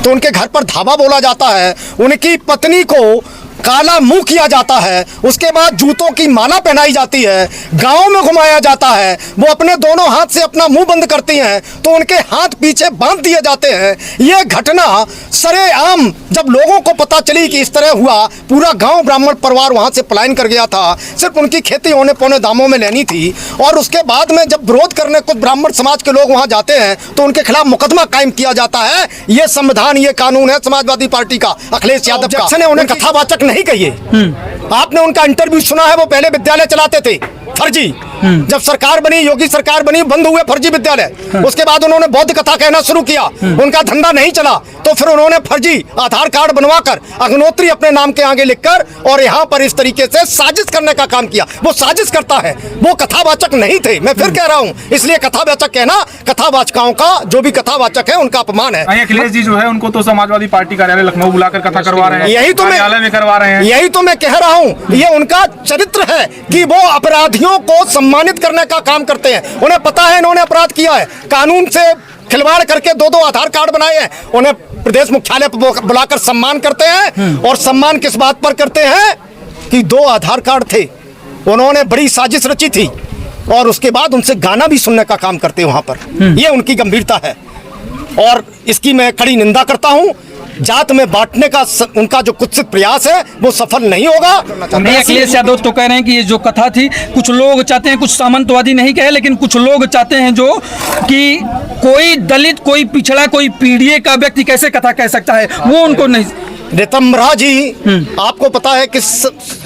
तो उनके घर पर धावा बोला जाता है, उनकी पत्नी को काला मुंह किया जाता है, उसके बाद जूतों की माला पहनाई जाती है, गांव में घुमाया जाता है, वो अपने दोनों हाथ से अपना मुंह बंद करती हैं तो उनके हाथ पीछे बांध दिए जाते हैं। ये घटना सरेआम जब लोगों को पता चली कि इस तरह हुआ, पूरा गांव ब्राह्मण परिवार वहां से पलायन कर गया था, सिर्फ उनकी खेती होने पौने दामों में लेनी थी। और उसके बाद में जब विरोध करने कुछ ब्राह्मण समाज के लोग वहां जाते हैं तो उनके खिलाफ मुकदमा कायम किया जाता है। ये संविधान, ये कानून है समाजवादी पार्टी का, अखिलेश यादव का। ने उन्हें कथावाचक नहीं कहिए। आपने उनका इंटरव्यू सुना है, वो पहले विद्यालय चलाते थे फर्जी। जब सरकार बनी, योगी सरकार बनी, बंद हुए फर्जी विद्यालय। उसके बाद उन्होंने बौद्ध कथा कहना शुरू किया, उनका धंधा नहीं चला तो फिर उन्होंने फर्जी आधार कार्ड बनवाकर अग्नोत्री अपने नाम के आगे लिखकर और यहाँ पर इस तरीके से साजिश करने का काम किया। वो साजिश करता है, वो कथावाचक नहीं थे। मैं फिर कह रहा हूँ, इसलिए कथावाचक कहना कथावाचकों का, जो भी कथावाचक है उनका अपमान है। अखिलेश जी जो है उनको तो समाजवादी पार्टी कार्यालय लखनऊ बुलाकर कथा करवा रहे हैं, यही तो में करवा रहे हैं। यही तो मैं कह रहा हूँ, ये उनका चरित्र है कि वो अपराधियों को सम्मानित करने का काम करते हैं। उन्हें पता है इन्होंने अपराध किया है, कानून से खिलवाड़ करके दो आधार कार्ड बनाए हैं, उन्हें प्रदेश मुख्यालय पर बुलाकर सम्मान करते हैं। और सम्मान किस बात पर करते हैं कि 2 आधार कार्ड थे, उन्होंने बड़ी साजिश रची थी और उसके बाद उनसे गाना भी सुनने का काम करते हैं वहां पर। ये उनकी गंभीरता है और इसकी मैं कड़ी निंदा करता हूं। जात में बांटने का उनका जो कुत्सित प्रयास है वो सफल नहीं होगा। अखिलेश यादव तो कह रहे हैं कि ये जो कथा थी, कुछ लोग चाहते हैं, कुछ सामंतवादी नहीं कहे, लेकिन कुछ लोग चाहते हैं जो कि कोई दलित, कोई पिछड़ा, कोई पीड़ित का व्यक्ति कैसे कथा कह सकता है, वो उनको नहीं। रितम्भरा जी आपको पता है किस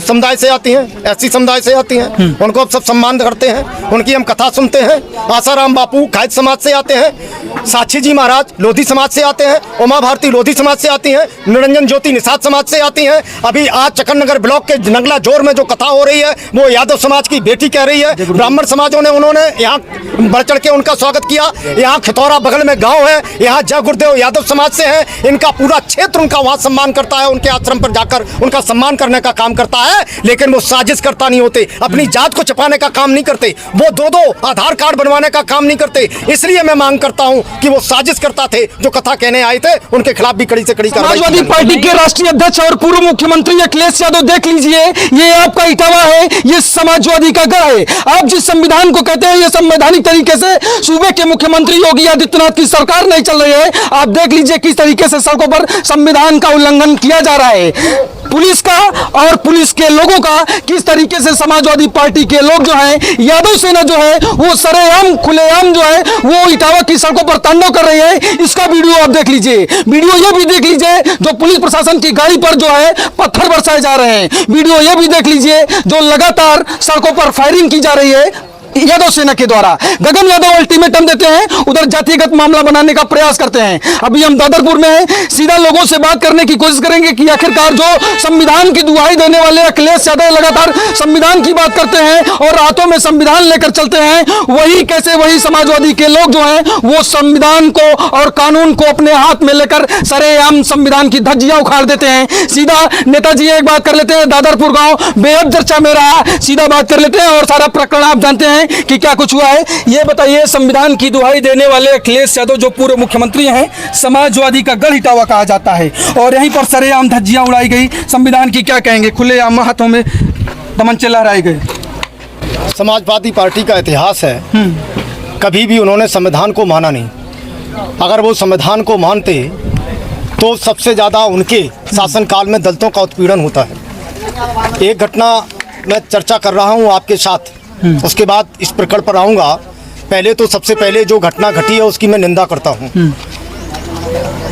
समुदाय से आती हैं? एससी समुदाय से आती हैं। उनको अब सब सम्मान करते हैं, उनकी हम कथा सुनते हैं। आसाराम बापू खायत समाज से आते हैं, साक्षी जी महाराज लोधी समाज से आते हैं, उमा भारती लोधी समाज से आती हैं, निरंजन ज्योति निषाद समाज से आती हैं। अभी आज चकननगर ब्लॉक के नगला जोर में जो कथा हो रही है वो यादव समाज की बेटी कह रही है। ब्राह्मण समाजों ने उन्होंने यहाँ बढ़ चढ़ के उनका स्वागत किया। यहाँ खितौरा बगल में गाँव है, यहाँ जय गुरुदेव यादव समाज से है, इनका पूरा क्षेत्र उनका वहाँ सम्मान करता है, उनके आश्रम पर जाकर उनका सम्मान करने का काम करता है। लेकिन वो साजिश करता नहीं होते, अपनी जात को छिपाने का काम नहीं करते, वो 2 आधार कार्ड बनवाने का काम नहीं करते। इसलिए मैं मांग करता हूं कि वो साजिश करता थे, जो कथा कहने आए थे उनके खिलाफ भी कड़ी से कड़ी कार्रवाई। समाजवादी पार्टी के राष्ट्रीय अध्यक्ष और पूर्व मुख्यमंत्री अखिलेश यादव, देख लीजिए, ये आपका इटावा है, ये समाजवादी का गढ़ है। आप जिस संविधान को कहते हैं ये संवैधानिक तरीके से सूबे के मुख्यमंत्री योगी आदित्यनाथ की सरकार नहीं चल रही है। आप देख लीजिए किस तरीके से सड़कों पर संविधान का उल्लंघन किया जा रहा है, पुलिस का और पुलिस के लोगों का। किस तरीके से समाजवादी पार्टी के लोग जो हैं, यादव सेना जो है, वो सरेआम खुलेआम जो है वो इटावा की सड़कों पर तांडव कर रही है। इसका वीडियो आप देख लीजिए, वीडियो ये भी देख लीजिए जो पुलिस प्रशासन की गाड़ी पर जो है पत्थर बरसाए जा रहे हैं। वीडियो ये भी देख लीजिए जो लगातार सड़कों पर फायरिंग की जा रही है यादव सेना के द्वारा। गगन यादव अल्टीमेटम देते हैं, उधर जातिगत मामला बनाने का प्रयास करते हैं। अभी हम दादरपुर में हैं, सीधा लोगों से बात करने की कोशिश करेंगे कि आखिरकार जो संविधान की दुहाई देने वाले अखिलेश यादव लगातार संविधान की बात करते हैं और हाथों में संविधान लेकर चलते हैं, वही कैसे वही समाजवादी के लोग जो हैं वो संविधान को और कानून को अपने हाथ में लेकर सरेआम संविधान की धज्जियां उखाड़ देते हैं। सीधा नेताजी एक बात कर लेते हैं, दादरपुर गाँव बेहद चर्चा में रहा, सीधा बात कर लेते हैं और सारा प्रकरण आप जानते हैं कि क्या कुछ हुआ है। ये बताइए, संविधान की दुहाई देने वाले अखिलेश यादव जो पूर्व मुख्यमंत्री हैं, समाजवादी का गढ़ इटावा कहा जाता है और यहीं पर सरेआम धज्जियां उड़ाई गई संविधान की, क्या कहेंगे? खुलेआम हाथों में तमंचे लहराए गए। समाजवादी पार्टी का इतिहास है, कभी भी उन्होंने संविधान को माना नहीं। अगर वो संविधान को मानते तो सबसे ज़्यादा उनके शासनकाल में दलितों का उत्पीड़न होता है। एक घटना मैं चर्चा कर रहा हूँ आपके साथ, उसके बाद इस प्रकरण पर आऊँगा। पहले तो सबसे पहले जो घटना घटी है उसकी मैं निंदा करता हूँ।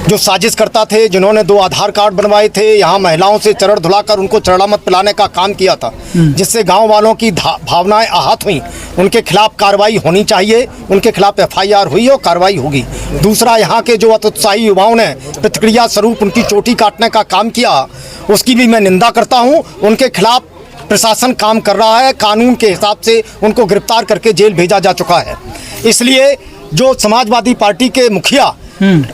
जो साजिश करता थे, जिन्होंने 2 आधार कार्ड बनवाए थे, यहाँ महिलाओं से चरण धुलाकर उनको चरणामत पिलाने का काम किया था, जिससे गांव वालों की भावनाएं आहत हुई, उनके खिलाफ कार्रवाई होनी चाहिए। उनके खिलाफ FIR हुई और कार्रवाई होगी। दूसरा, यहाँ के जो अत्युत्साही युवाओं ने प्रतिक्रिया स्वरूप उनकी चोटी काटने का काम किया, उसकी भी मैं निंदा करता हूँ। उनके खिलाफ प्रशासन काम कर रहा है, कानून के हिसाब से उनको गिरफ्तार करके जेल भेजा जा चुका है। इसलिए जो समाजवादी पार्टी के मुखिया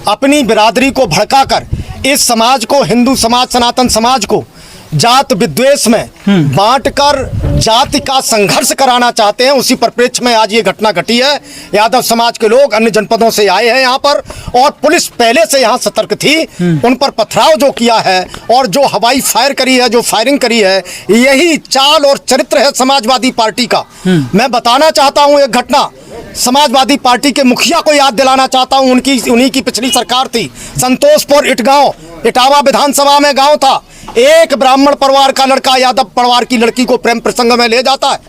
अपनी बिरादरी को भड़काकर इस समाज को, हिंदू समाज, सनातन समाज को जात विद्वेष में बांटकर जाति का संघर्ष कराना चाहते हैं। उसी परिप्रेक्ष्य में आज ये घटना घटी है। यादव समाज के लोग अन्य जनपदों से आए हैं यहाँ पर, और पुलिस पहले से यहाँ सतर्क थी। उन पर पथराव जो किया है और जो हवाई फायर करी है, जो फायरिंग करी है, यही चाल और चरित्र है समाजवादी पार्टी का। मैं बताना चाहता हूँ एक घटना, समाजवादी पार्टी के मुखिया को याद दिलाना चाहता हूँ। उन्हीं की पिछली सरकार थी। संतोषपुर इटगांव, इटावा विधानसभा में गांव था। एक ब्राह्मण परिवार का लड़का यादव परिवार की लड़की को प्रेम प्रसंग में ले जाता है।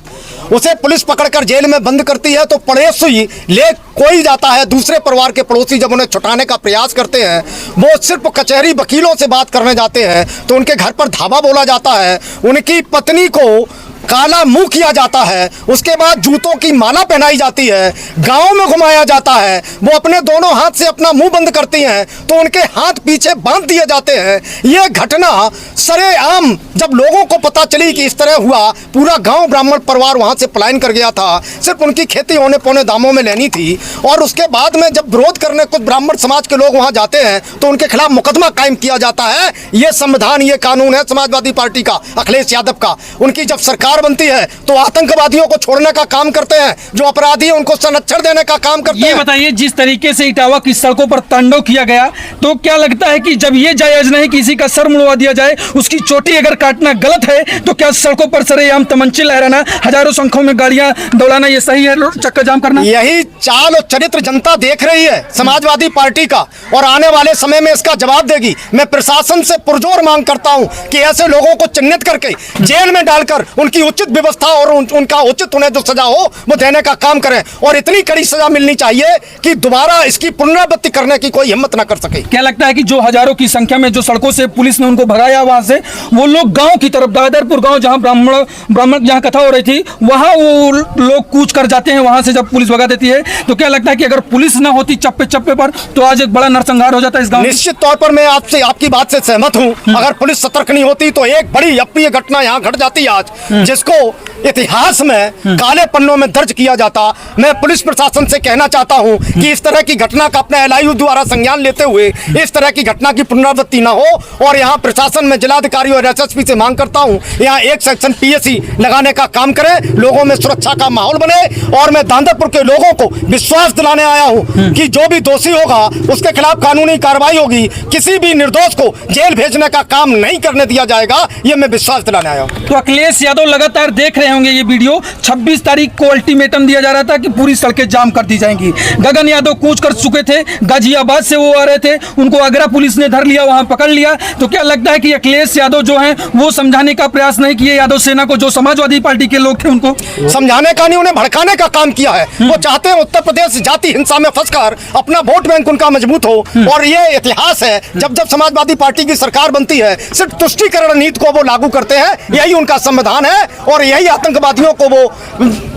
उसे पुलिस पकड़कर जेल में बंद करती है तो पड़ोसी ले कोई जाता है। दूसरे परिवार के पड़ोसी जब उन्हें छुटाने का प्रयास करते हैं, वो सिर्फ कचहरी वकीलों से बात करने जाते हैं तो उनके घर पर धावा बोला जाता है। उनकी पत्नी को काला मुंह किया जाता है। उसके बाद जूतों की माला पहनाई जाती है, गांव में घुमाया जाता है। वो अपने दोनों हाथ से अपना मुंह बंद करती हैं तो उनके हाथ पीछे बांध दिए जाते हैं। यह घटना सरेआम जब लोगों को पता चली कि इस तरह हुआ, पूरा गांव ब्राह्मण परिवार वहां से पलायन कर गया था। सिर्फ उनकी खेती होने पौने दामों में लेनी थी। और उसके बाद में जब विरोध करने कुछ ब्राह्मण समाज के लोग वहां जाते हैं तो उनके खिलाफ मुकदमा कायम किया जाता है। ये संविधान, ये कानून है समाजवादी पार्टी का, अखिलेश यादव का। उनकी जब सरकार बनती है तो आतंकवादियों को छोड़ने का काम करते हैं, जो अपराधी हैं उनको संरक्षण देने का काम करते हैं। ये बताइए, जिस तरीके से इटावा की सड़कों पर तांडव किया गया, तो क्या लगता है कि जब ये जायज नहीं किसी का सर मुड़वा दिया जाए, उसकी चोटी अगर काटना गलत है, तो क्या सड़कों पर सरेआम तमंचे लहराना, हजारों संख्यों में गाड़ियां दौड़ाना, ये सही है? चक्का जाम करना, यही चाल और चरित्र जनता देख रही है समाजवादी पार्टी का, और आने वाले समय में इसका जवाब देगी। मैं प्रशासन से पुरजोर मांग करता हूं कि ऐसे लोगों को चिन्हित करके जेल में डालकर उनकी उचित व्यवस्था और उनका उचित उन्हें जो सजा हो वो देने का काम करें। और इतनी कड़ी सजा मिलनी चाहिए कि दोबारा इसकी पुनरावृत्ति करने की कोई हिम्मत ना कर सके। क्या लगता है कि जो हजारों की संख्या में जो सड़कों से पुलिस ने उनको भगाया वहां से, वो लोग गांव की तरफ, दादरपुर गांव जहां ब्राह्मण जहां कथा हो रही थी, वहां वो लोग कूच कर जाते हैं वहां से जब पुलिस भगा देती है? तो क्या लगता है कि अगर पुलिस ना होती चप्पे चप्पे पर, तो आज एक बड़ा नरसंहार हो जाता इस गांव? निश्चित तौर पर मैं आपसे, आपकी बात से सहमत हूं। अगर पुलिस सतर्क नहीं होती तो एक बड़ी अप्रिय घटना यहां घट जाती आज, जिसको इतिहास में काले पन्नों में दर्ज किया जाता। मैं पुलिस प्रशासन से कहना चाहता हूं कि इस तरह की घटना का अपने एलआईयू द्वारा संज्ञान लेते हुए इस तरह की घटना की पुनरावृत्ति न हो। और यहां प्रशासन में जिलाधिकारी और एसएसपी से मांग करता हूं, यहां एक सेक्शन पीएसी लगाने का काम करें, लोगों में सुरक्षा का माहौल बने। और मैं दांदरपुर के लोगों को विश्वास दिलाने आया हूं कि जो भी दोषी होगा उसके खिलाफ कानूनी कार्रवाई होगी। किसी भी निर्दोष को जेल भेजने का काम नहीं करने दिया जाएगा, ये मैं विश्वास दिलाने आया हूं। तो अखिलेश यादव लगातार देख रहे होंगे ये वीडियो। 26 तारीख को अल्टीमेटम दिया जा रहा था कि पूरी सड़कें जाम कर दी जाएंगी। गगन यादव कूच कर चुके थे, गाजियाबाद से वो आ रहे थे, उनको आगरा पुलिस ने धर लिया, वहां पकड़ लिया। तो क्या लगता है कि अखिलेश यादव जो हैं वो समझाने का प्रयास नहीं किए यादव सेना को, जो समाजवादी पार्टी के लोग थे उनको? समझाने का नहीं, उन्हें भड़काने का काम किया है। वो चाहते हैं उत्तर प्रदेश जाति हिंसा में फंसकर अपना वोट बैंक उनका मजबूत हो। और ये इतिहास है, जब जब समाजवादी पार्टी की सरकार बनती है सिर्फ तुष्टीकरण नीति को वो लागू करते हैं। यही उनका संविधान है और यही आतंकवादियों को वो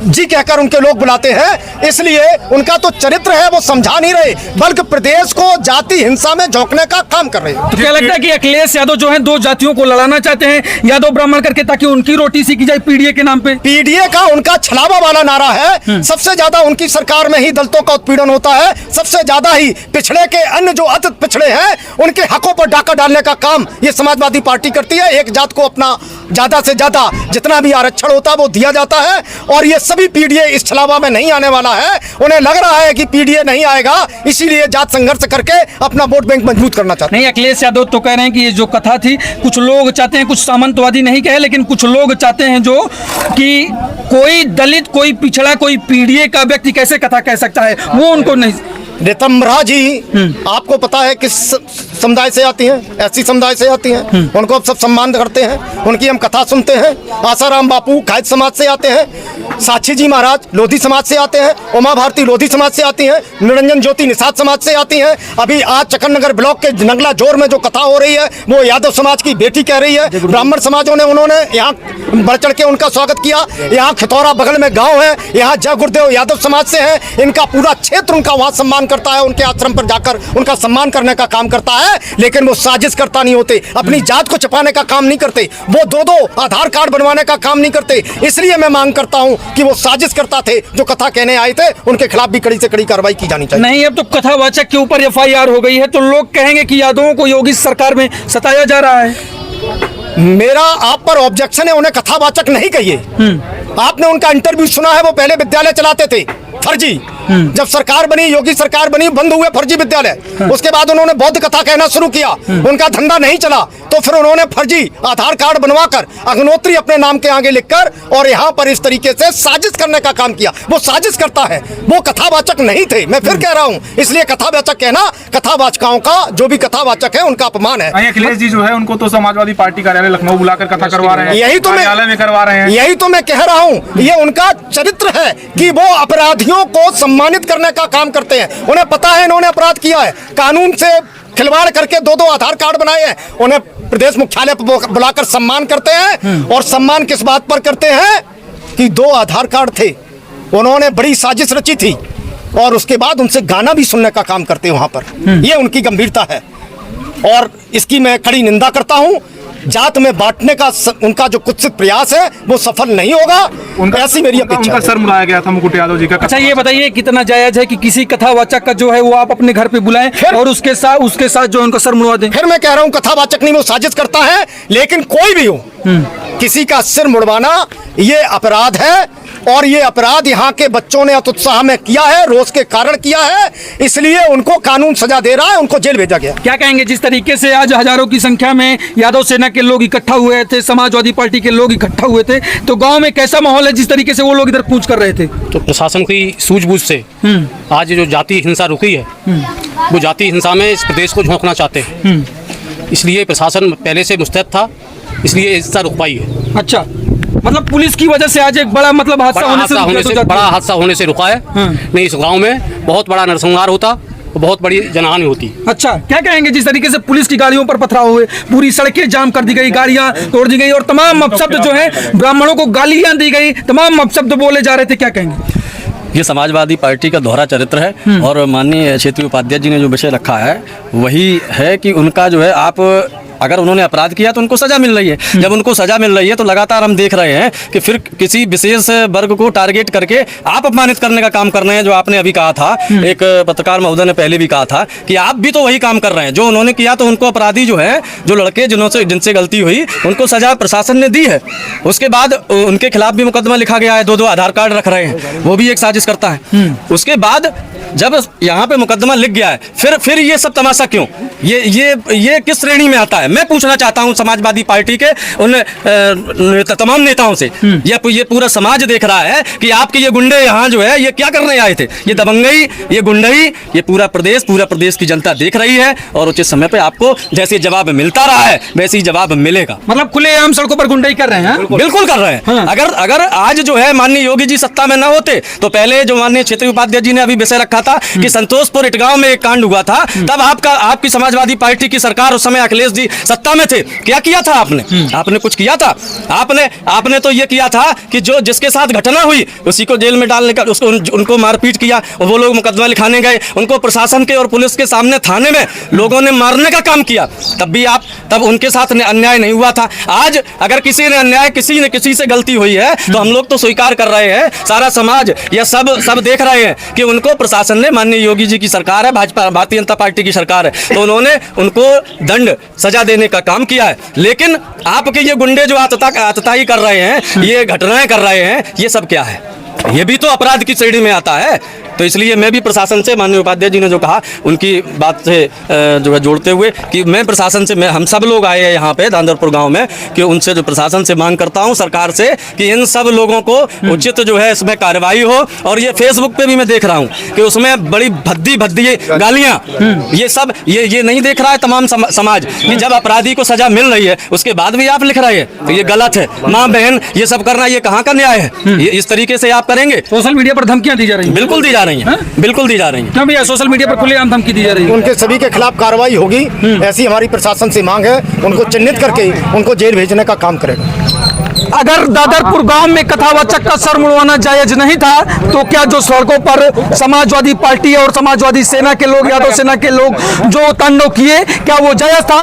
जी कहकर उनके लोग बुलाते हैं। इसलिए उनका तो चरित्र है, वो समझा नहीं रहे बल्कि प्रदेश को जाति हिंसा में झोंकने का काम कर रहे हैं। तो क्या लगता है कि अखिलेश यादव जो है दो जातियों को लड़ाना चाहते हैं, यादव ब्राह्मण करके, ताकि उनकी रोटी सीखी जाए पीडीए के नाम पे? पीडीए का उनका छलावा वाला नारा है। सबसे ज्यादा उनकी सरकार में ही दलितों का उत्पीड़न होता है। सबसे ज्यादा ही पिछड़े के अन्य जो अति पिछड़े हैं उनके हकों पर डाका डालने का काम ये समाजवादी पार्टी करती है। एक जात को अपना ज्यादा से ज्यादा जितना भी आरक्षण होता है वो दिया जाता है। और ये सभी पीडीए इस छलावा में नहीं आने वाला है। उन्हें लग रहा है कि पीडीए नहीं आएगा, इसीलिए जात संघर्ष करके अपना वोट बैंक मजबूत करना चाहते हैं। नहीं, अखिलेश यादव तो कह रहे हैं कि ये जो कथा थी, कुछ लोग चाहते हैं, कुछ सामंतवादी नहीं कहे, लेकिन कुछ लोग चाहते हैं जो कि कोई दलित, कोई पिछड़ा, कोई पीडीए का व्यक्ति कैसे कथा कह सकता है, वो उनको नहीं। रितम्भरा जी आपको पता है किस समुदाय से आती हैं? एससी समुदाय से आती हैं। उनको सब सम्मान करते हैं, उनकी हम कथा सुनते हैं। आसाराम बापू खायत समाज से आते हैं, साक्षी जी महाराज लोधी समाज से आते हैं, उमा भारती लोधी समाज से आती हैं, निरंजन ज्योति निषाद समाज से आती हैं। अभी आज चकननगर ब्लॉक के नंगला जोर में जो कथा हो रही है वो यादव समाज की बेटी कह रही है। ब्राह्मण समाजों ने उन्होंने यहाँ बढ़ चढ़ के उनका स्वागत किया। यहाँ खितौरा बगल में गाँव है, यहाँ जय गुरुदेव यादव समाज से है। इनका पूरा क्षेत्र उनका वहाँ सम्मान करता है, उनके आश्रम पर जाकर उनका सम्मान करने का काम करता है। लेकिन वो साजिश करता नहीं होते, अपनी जात को छिपाने का काम नहीं करते, वो दो आधार कार्ड बनवाने का काम नहीं करते। इसलिए मैं मांग करता हूं कि वो साजिश करता थे, जो कथा कहने आए थे उनके खिलाफ भी कड़ी से कड़ी कार्रवाई की जानी चाहिए। नहीं, अब तो कथावाचक के ऊपर एफआईआर हो गई है, तो लोग कहेंगे कि यादवों को योगी सरकार में सताया जा रहा है। मेरा आप पर ऑब्जेक्शन है, उन्हें कथावाचक नहीं कहिए। आपने उनका इंटरव्यू सुना है, वो पहले विद्यालय चलाते थे फर्जी। जब सरकार बनी, योगी सरकार बनी, बंद हुए फर्जी विद्यालय। उसके बाद उन्होंने बौद्ध कथा कहना शुरू किया, उनका धंधा नहीं चला तो फिर उन्होंने फर्जी आधार कार्ड बनवाकर अग्नोत्री अपने नाम के आगे लिखकर और यहाँ पर इस तरीके से साजिश करने का काम किया। वो साजिश करता है, वो कथावाचक नहीं थे। मैं फिर कह रहा हूँ, इसलिए कथावाचक कहना कथावाचकाओं का, जो भी कथावाचक है उनका अपमान है। अखिलेश जी जो है उनको तो समाजवादी पार्टी कार्यालय लखनऊ बुलाकर कथा करवा रहे हैं, यही तो कार्यालय में करवा रहे हैं। यही तो मैं कह रहा हूँ, ये उनका चरित्र है कि वो अपराधियों को सम्मानित करने का काम करते हैं। उन्हें पता है इन्होंने अपराध किया है, कानून से खिलवाड़ करके दो आधार कार्ड बनाए हैं। उन्हें प्रदेश मुख्यालय पर बुलाकर सम्मान करते हैं, और सम्मान किस बात पर करते हैं कि 2 आधार कार्ड थे, उन्होंने बड़ी साजिश रची थी, और उसके बाद उनसे गाना भी सुनने का काम करते हैं वहां पर। ये उनकी गंभीरता है और इसकी मैं कड़ी निंदा करता हूं। जात में बांटने का उनका जो कुत्सित प्रयास है वो सफल नहीं होगा, ऐसी मेरी अपेक्षा है। उनका सर मुलाया गया था मुकुट यादव जी का। अच्छा, ये बताइए कितना जायज है कि किसी कथावाचक का जो है वो आप अपने घर पे बुलाएं और उसके साथ जो उनका सर मुड़वा दें? फिर मैं कह रहा हूँ, कथावाचक नहीं, वो साजिश करता है। लेकिन कोई भी हो, किसी का सिर मुड़वाना ये अपराध है, और ये अपराध यहाँ के बच्चों ने अत्युत्साह में किया है, रोष के कारण किया है, इसलिए उनको कानून सजा दे रहा है, उनको जेल भेजा गया। क्या कहेंगे, जिस तरीके से आज हजारों की संख्या में यादव सेना के लोग इकट्ठा हुए थे, समाजवादी पार्टी के लोग इकट्ठा हुए थे, तो गांव में कैसा माहौल है जिस तरीके से वो लोग इधर कूच कर रहे थे? तो प्रशासन की सूझबूझ से आज जो जाति हिंसा रुकी है, वो जाति हिंसा में इस प्रदेश को झोंकना चाहते हैं। इसलिए प्रशासन पहले से मुस्तैद था, इसलिए हिंसा रुक पाई है। अच्छा, मतलब पुलिस की वजह से आज एक बड़ा मतलब बड़ा हादसा होने से रुका है। नहीं, इस गांव में बहुत बड़ा नरसंहार होता, बहुत बड़ी जनहानि होती। अच्छा, क्या कहेंगे जिस तरीके से पुलिस की गाड़ियों पर पथराव हुए, पूरी सड़कें जाम कर दी गई, गाड़ियां तोड़ दी गई, और तमाम अपशब्द जो है ब्राह्मणों को गालियां दी गई, तमाम अपशब्द बोले जा रहे थे, क्या कहेंगे? ये समाजवादी पार्टी का दोहरा चरित्र है, और माननीय क्षेत्रीय उपाध्याय जी ने जो विषय रखा है वही है कि उनका जो है, आप अगर उन्होंने अपराध किया तो उनको सजा मिल रही है। जब उनको सजा मिल रही है तो लगातार हम देख रहे हैं कि फिर किसी विशेष वर्ग को टारगेट करके आप अपमानित करने का काम कर रहे हैं। जो आपने अभी कहा था, एक पत्रकार महोदय ने पहले भी कहा था कि आप भी तो वही काम कर रहे हैं जो उन्होंने किया। तो उनको अपराधी जो है, जो लड़के जिनसे गलती हुई, उनको सजा प्रशासन ने दी है। उसके बाद उनके खिलाफ भी मुकदमा लिखा गया है, 2 आधार कार्ड रख रहे हैं, वो भी एक साजिश करता है। उसके बाद जब यहाँ पे मुकदमा लिख गया है, फिर ये सब तमाशा क्यों? ये किस श्रेणी में आता है? मैं पूछना चाहता हूँ समाजवादी पार्टी के उन तमाम नेताओं से। ये पूरा समाज देख रहा है कि आपके ये गुंडे यहाँ जो है ये क्या करने आए थे, ये दबंगई, ये गुंडई, ये पूरा प्रदेश की जनता देख रही है, और उचित समय पे आपको जैसे जवाब मिलता रहा है वैसे ही जवाब मिलेगा। मतलब खुलेआम सड़कों पर गुंडई कर रहे हैं? बिल्कुल कर रहे हैं। हाँ। अगर आज जो है माननीय योगी जी सत्ता में न होते तो पहले जो माननीय क्षेत्रीय उपाध्याय जी ने अभी विषय रखा था कि संतोषपुर इटगांव में एक कांड हुआ था, तब आपकी समाजवादी पार्टी की सरकार, उस समय अखिलेश जी सत्ता में थे, क्या किया था आपने कुछ किया था? आपने तो ये किया था कि जो जिसके साथ घटना हुई उसी को जेल में डालने का, उनको मारपीट किया, और वो लोग मुकदमा लिखाने गए, उनको प्रशासन के और पुलिस के सामने थाने में लोगों ने मारने का काम किया, तब उनके साथ अन्याय नहीं हुआ था। आज अगर किसी ने अन्याय, किसी से गलती हुई है तो हम लोग तो स्वीकार कर रहे हैं, सारा समाज या सब देख रहे हैं कि उनको प्रशासन ने, माननीय योगी जी की सरकार है, भारतीय जनता पार्टी की सरकार है, तो उन्होंने उनको दंड सजा देने का काम किया है। लेकिन आपके ये गुंडे जो आतताई कर रहे हैं, ये घटनाएं कर रहे हैं, ये सब क्या है? ये भी तो अपराध की श्रेणी में आता है। तो इसलिए मैं भी प्रशासन से, माननीय उपाध्याय जी ने जो कहा उनकी बात से जो है जोड़ते हुए कि मैं प्रशासन से, हम सब लोग आए हैं यहाँ पे दांदरपुर गांव में, कि उनसे जो प्रशासन से मांग करता हूँ, सरकार से, कि इन सब लोगों को उचित जो है इसमें कार्रवाई हो। और ये फेसबुक पे भी मैं देख रहा हूँ कि उसमें बड़ी भद्दी गालियाँ, ये सब ये नहीं देख रहा है तमाम समाज कि जब अपराधी को सजा मिल रही है उसके बाद भी आप लिख रहे हैं, तो ये गलत है। माँ बहन ये सब करना, ये कहाँ का न्याय है? ये इस तरीके से आप करेंगे? सोशल मीडिया पर धमकियां दी जा रही हैं? बिल्कुल दी जा रही हैं, बिल्कुल दी जा रही हैं। क्यों भैया सोशल मीडिया पर खुलेआम धमकी दी जा रही है? उनके सभी के खिलाफ कार्रवाई होगी, ऐसी हमारी प्रशासन से मांग है। उनको चिन्हित करके उनको जेल भेजने का काम करेगा। अगर दादरपुर गांव में कथावाचक का सर मुड़वाना जायज नहीं था, तो क्या जो सड़कों पर समाजवादी पार्टी और समाजवादी सेना के लोग, यादव सेना के लोग जो तांडव किए, क्या वो जायज था?